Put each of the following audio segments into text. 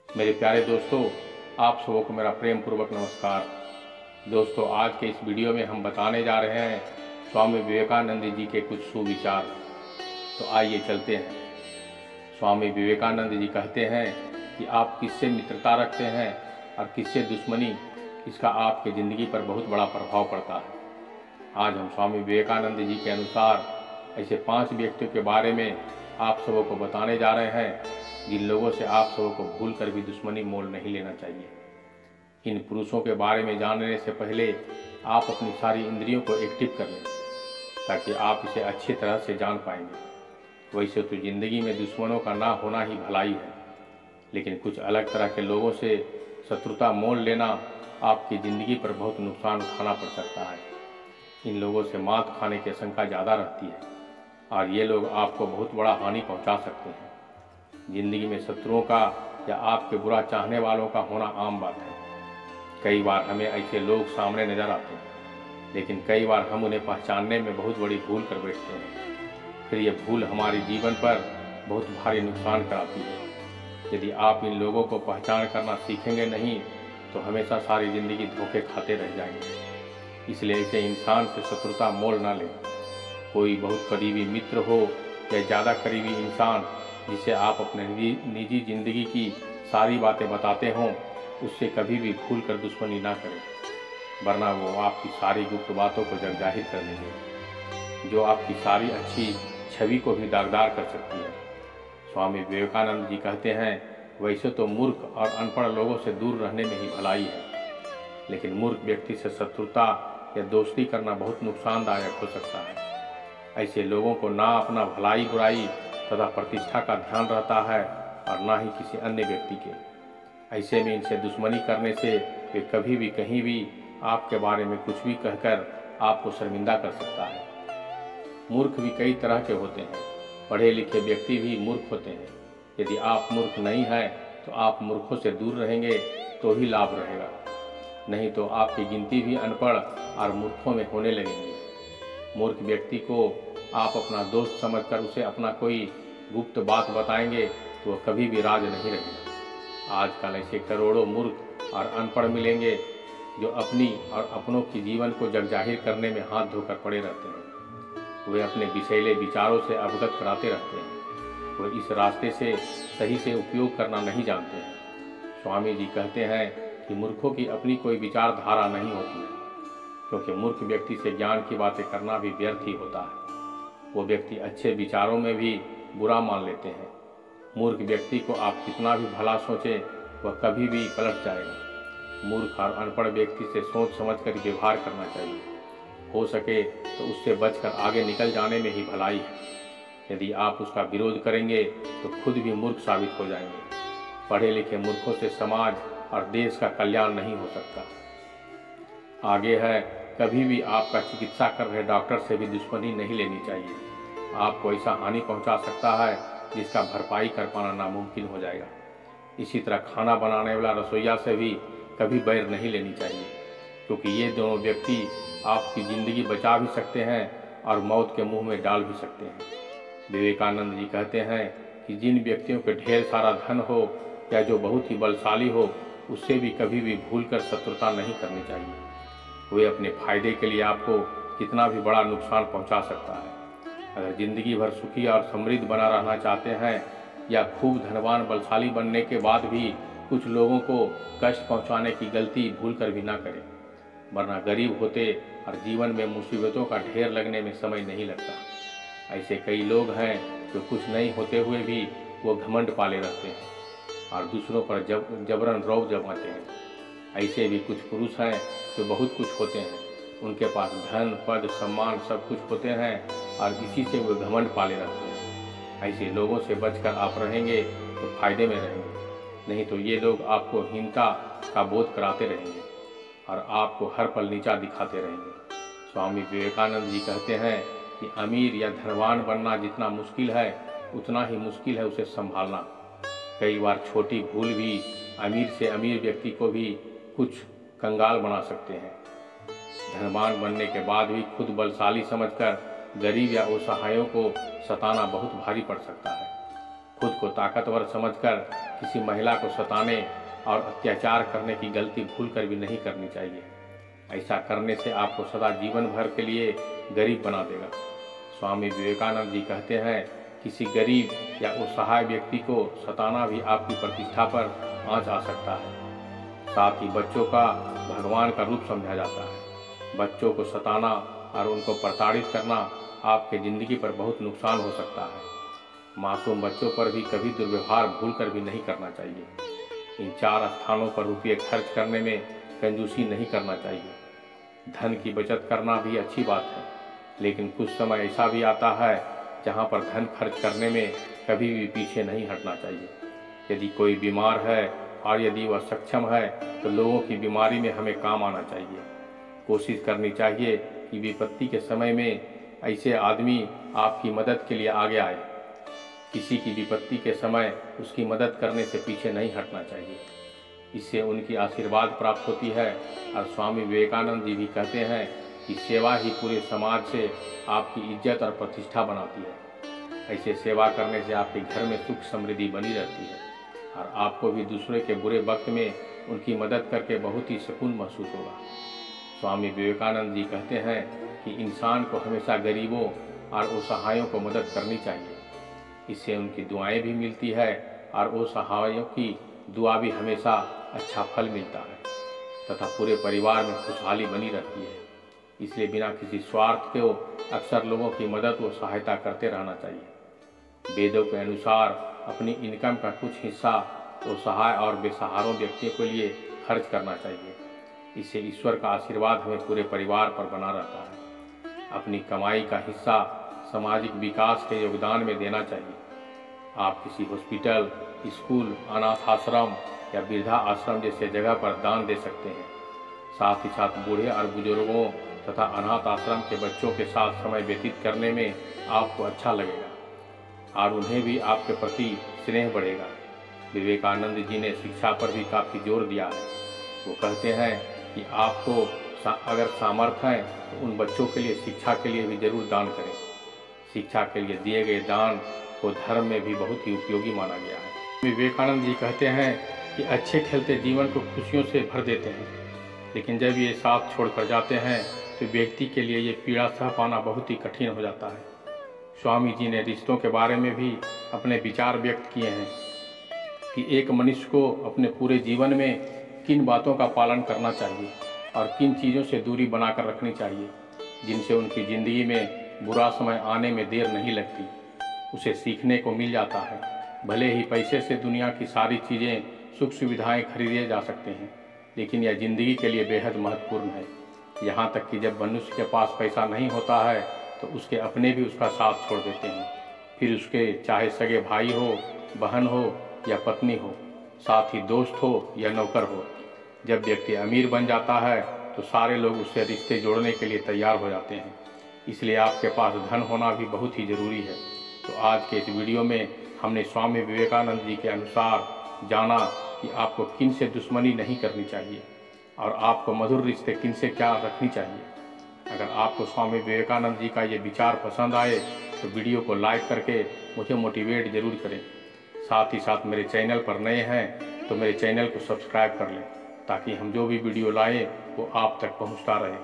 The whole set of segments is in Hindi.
मेरे प्यारे दोस्तों, आप सबों को मेरा प्रेम पूर्वक नमस्कार। दोस्तों, आज के इस वीडियो में हम बताने जा रहे हैं स्वामी विवेकानंद जी के कुछ सुविचार। तो आइए चलते हैं। स्वामी विवेकानंद जी कहते हैं कि आप किससे मित्रता रखते हैं और किससे दुश्मनी, इसका आपकी ज़िंदगी पर बहुत बड़ा प्रभाव पड़ता है। आज हम स्वामी विवेकानंद जी के अनुसार ऐसे 5 व्यक्तियों के बारे में आप सबों को बताने जा रहे हैं जिन लोगों से आप सबों को भूल कर भी दुश्मनी मोल नहीं लेना चाहिए। इन पुरुषों के बारे में जानने से पहले आप अपनी सारी इंद्रियों को एक्टिव कर लें ताकि आप इसे अच्छी तरह से जान पाएंगे। वैसे तो ज़िंदगी में दुश्मनों का ना होना ही भलाई है, लेकिन कुछ अलग तरह के लोगों से शत्रुता मोल लेना आपकी ज़िंदगी पर बहुत नुकसान उठाना पड़ सकता है। इन लोगों से मात खाने की आशंका ज़्यादा रहती है और ये लोग आपको बहुत बड़ा हानि पहुंचा सकते हैं। ज़िंदगी में शत्रुओं का या आपके बुरा चाहने वालों का होना आम बात है। कई बार हमें ऐसे लोग सामने नज़र आते हैं, लेकिन कई बार हम उन्हें पहचानने में बहुत बड़ी भूल कर बैठते हैं। फिर ये भूल हमारे जीवन पर बहुत भारी नुकसान कराती है। यदि आप इन लोगों को पहचान करना सीखेंगे नहीं तो हमेशा सारी ज़िंदगी धोखे खाते रह जाएंगे। इसलिए ऐसे इंसान से शत्रुता मोल ना लें। कोई बहुत करीबी मित्र हो या ज़्यादा करीबी इंसान जिसे आप अपने निजी ज़िंदगी की सारी बातें बताते हों, उससे कभी भी भूल कर दुश्मनी ना करें, वरना वो आपकी सारी गुप्त बातों को जग जाहिर कर देंगे, जो आपकी सारी अच्छी छवि को भी दागदार कर सकती है। स्वामी विवेकानंद जी कहते हैं, वैसे तो मूर्ख और अनपढ़ लोगों से दूर रहने में ही भलाई है, लेकिन मूर्ख व्यक्ति से शत्रुता या दोस्ती करना बहुत नुकसानदायक हो सकता है। ऐसे लोगों को ना अपना भलाई बुराई तथा प्रतिष्ठा का ध्यान रहता है और ना ही किसी अन्य व्यक्ति के। ऐसे में इनसे दुश्मनी करने से वे कभी भी कहीं भी आपके बारे में कुछ भी कहकर आपको शर्मिंदा कर सकता है। मूर्ख भी कई तरह के होते हैं, पढ़े लिखे व्यक्ति भी मूर्ख होते हैं। यदि आप मूर्ख नहीं हैं तो आप मूर्खों से दूर रहेंगे तो ही लाभ रहेगा, नहीं तो आपकी गिनती भी अनपढ़ और मूर्खों में होने लगेंगी। मूर्ख व्यक्ति को आप अपना दोस्त समझकर उसे अपना कोई गुप्त बात बताएंगे तो वह कभी भी राज नहीं रहेगा। आजकल ऐसे करोड़ों मूर्ख और अनपढ़ मिलेंगे जो अपनी और अपनों की जीवन को जगजाहिर करने में हाथ धोकर पड़े रहते हैं। वे अपने विषैले विचारों से अवगत कराते रहते हैं। वे इस रास्ते से सही से उपयोग करना नहीं जानते हैं। स्वामी जी कहते हैं कि मूर्खों की अपनी कोई विचारधारा नहीं होती है, क्योंकि मूर्ख व्यक्ति से ज्ञान की बातें करना भी व्यर्थ ही होता है। वो व्यक्ति अच्छे विचारों में भी बुरा मान लेते हैं। मूर्ख व्यक्ति को आप कितना भी भला सोचें, वह कभी भी पलट जाएगा। मूर्ख और अनपढ़ व्यक्ति से सोच समझकर व्यवहार करना चाहिए। हो सके तो उससे बचकर आगे निकल जाने में ही भलाई है। यदि आप उसका विरोध करेंगे तो खुद भी मूर्ख साबित हो जाएंगे। पढ़े लिखे मूर्खों से समाज और देश का कल्याण नहीं हो सकता। आगे है, कभी भी आपका चिकित्सा कर रहे डॉक्टर से भी दुश्मनी नहीं लेनी चाहिए। आपको ऐसा हानि पहुंचा सकता है जिसका भरपाई कर पाना नामुमकिन हो जाएगा। इसी तरह खाना बनाने वाला रसोइया से भी कभी बैर नहीं लेनी चाहिए, क्योंकि ये दोनों व्यक्ति आपकी ज़िंदगी बचा भी सकते हैं और मौत के मुंह में डाल भी सकते हैं। विवेकानंद जी कहते हैं कि जिन व्यक्तियों के ढेर सारा धन हो या जो बहुत ही बलशाली हो, उससे भी कभी भी भूल कर शत्रुता नहीं करनी चाहिए। वे अपने फायदे के लिए आपको कितना भी बड़ा नुकसान पहुंचा सकता है। अगर ज़िंदगी भर सुखी और समृद्ध बना रहना चाहते हैं या खूब धनवान बलशाली बनने के बाद भी कुछ लोगों को कष्ट पहुंचाने की गलती भूल कर भी ना करें, वरना गरीब होते और जीवन में मुसीबतों का ढेर लगने में समय नहीं लगता। ऐसे कई लोग हैं जो कुछ नहीं होते हुए भी वो घमंड पाले रहते हैं और दूसरों पर जबरन रौब जमाते हैं। ऐसे भी कुछ पुरुष हैं जो बहुत कुछ होते हैं, उनके पास धन पद सम्मान सब कुछ होते हैं और इसी से वे घमंड पाले रहते हैं। ऐसे लोगों से बचकर आप रहेंगे तो फायदे में रहेंगे, नहीं तो ये लोग आपको हीनता का बोध कराते रहेंगे और आपको हर पल नीचा दिखाते रहेंगे। स्वामी विवेकानंद जी कहते हैं कि अमीर या धनवान बनना जितना मुश्किल है, उतना ही मुश्किल है उसे संभालना। कई बार छोटी भूल भी अमीर से अमीर व्यक्ति को भी कुछ कंगाल बना सकते हैं। धनवान बनने के बाद भी खुद बलशाली समझकर गरीब या असहायों को सताना बहुत भारी पड़ सकता है। खुद को ताकतवर समझकर किसी महिला को सताने और अत्याचार करने की गलती भूल कर भी नहीं करनी चाहिए। ऐसा करने से आपको सदा जीवन भर के लिए गरीब बना देगा। स्वामी विवेकानंद जी कहते हैं, किसी गरीब या असहाय व्यक्ति को सताना भी आपकी प्रतिष्ठा पर आंच आ सकता है। साथ ही बच्चों का भगवान का रूप समझा जाता है। बच्चों को सताना और उनको प्रताड़ित करना आपके ज़िंदगी पर बहुत नुकसान हो सकता है। मासूम बच्चों पर भी कभी दुर्व्यवहार भूल कर भी नहीं करना चाहिए। इन 4 स्थानों पर रुपये खर्च करने में कंजूसी नहीं करना चाहिए। धन की बचत करना भी अच्छी बात है, लेकिन कुछ समय ऐसा भी आता है जहां पर धन खर्च करने में कभी भी पीछे नहीं हटना चाहिए। यदि कोई बीमार है और यदि वह सक्षम है तो लोगों की बीमारी में हमें काम आना चाहिए। कोशिश करनी चाहिए कि विपत्ति के समय में ऐसे आदमी आपकी मदद के लिए आगे आए। किसी की विपत्ति के समय उसकी मदद करने से पीछे नहीं हटना चाहिए। इससे उनकी आशीर्वाद प्राप्त होती है। और स्वामी विवेकानंद जी भी कहते हैं कि सेवा ही पूरे समाज से आपकी इज्जत और प्रतिष्ठा बनाती है। ऐसे सेवा करने से आपके घर में सुख समृद्धि बनी रहती है और आपको भी दूसरे के बुरे वक्त में उनकी मदद करके बहुत ही सुकून महसूस होगा। स्वामी विवेकानंद जी कहते हैं कि इंसान को हमेशा गरीबों और असहायों को मदद करनी चाहिए। इससे उनकी दुआएं भी मिलती है और असहायों की दुआ भी हमेशा अच्छा फल मिलता है तथा पूरे परिवार में खुशहाली बनी रहती है। इसलिए बिना किसी स्वार्थ के अक्सर लोगों की मदद व सहायता करते रहना चाहिए। वेदों के अनुसार अपनी इनकम का कुछ हिस्सा असहाय और बेसहारों व्यक्तियों के लिए खर्च करना चाहिए। इससे ईश्वर का आशीर्वाद हमें पूरे परिवार पर बना रहता है। अपनी कमाई का हिस्सा सामाजिक विकास के योगदान में देना चाहिए। आप किसी हॉस्पिटल, स्कूल, अनाथ आश्रम या वृद्धा आश्रम जैसे जगह पर दान दे सकते हैं। साथ ही साथ बूढ़े और बुजुर्गों तथा अनाथ आश्रम के बच्चों के साथ समय व्यतीत करने में आपको अच्छा लगेगा और उन्हें भी आपके प्रति स्नेह बढ़ेगा। विवेकानंद जी ने शिक्षा पर भी काफ़ी जोर दिया है। वो कहते हैं कि आपको अगर सामर्थ्य है तो उन बच्चों के लिए शिक्षा के लिए भी जरूर दान करें। शिक्षा के लिए दिए गए दान को धर्म में भी बहुत ही उपयोगी माना गया है। विवेकानंद जी कहते हैं कि अच्छे खेलते जीवन को खुशियों से भर देते हैं, लेकिन जब ये साथ छोड़कर जाते हैं तो व्यक्ति के लिए ये पीड़ा सह पाना बहुत ही कठिन हो जाता है। स्वामी जी ने रिश्तों के बारे में भी अपने विचार व्यक्त किए हैं कि एक मनुष्य को अपने पूरे जीवन में किन बातों का पालन करना चाहिए और किन चीज़ों से दूरी बनाकर रखनी चाहिए, जिनसे उनकी ज़िंदगी में बुरा समय आने में देर नहीं लगती। उसे सीखने को मिल जाता है। भले ही पैसे से दुनिया की सारी चीज़ें, सुख सुविधाएं खरीदे जा सकते हैं, लेकिन यह ज़िंदगी के लिए बेहद महत्वपूर्ण है। यहाँ तक कि जब मनुष्य के पास पैसा नहीं होता है तो उसके अपने भी उसका साथ छोड़ देते हैं। फिर उसके चाहे सगे भाई हो, बहन हो या पत्नी हो, साथ ही दोस्त हो या नौकर हो। जब व्यक्ति अमीर बन जाता है तो सारे लोग उससे रिश्ते जोड़ने के लिए तैयार हो जाते हैं। इसलिए आपके पास धन होना भी बहुत ही ज़रूरी है। तो आज के इस वीडियो में हमने स्वामी विवेकानंद जी के अनुसार जाना कि आपको किन से दुश्मनी नहीं करनी चाहिए और आपको मधुर रिश्ते किन से क्या रखनी चाहिए। अगर आपको स्वामी विवेकानंद जी का ये विचार पसंद आए तो वीडियो को लाइक करके मुझे मोटिवेट ज़रूर करें। साथ ही साथ मेरे चैनल पर नए हैं तो मेरे चैनल को सब्सक्राइब कर लें, ताकि हम जो भी वीडियो लाएं वो आप तक पहुंचता रहे,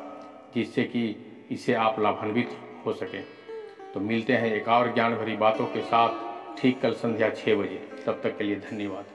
जिससे कि इससे आप लाभान्वित हो सकें। तो मिलते हैं एक और ज्ञान भरी बातों के साथ ठीक कल संध्या 6 बजे। तब तक के लिए धन्यवाद।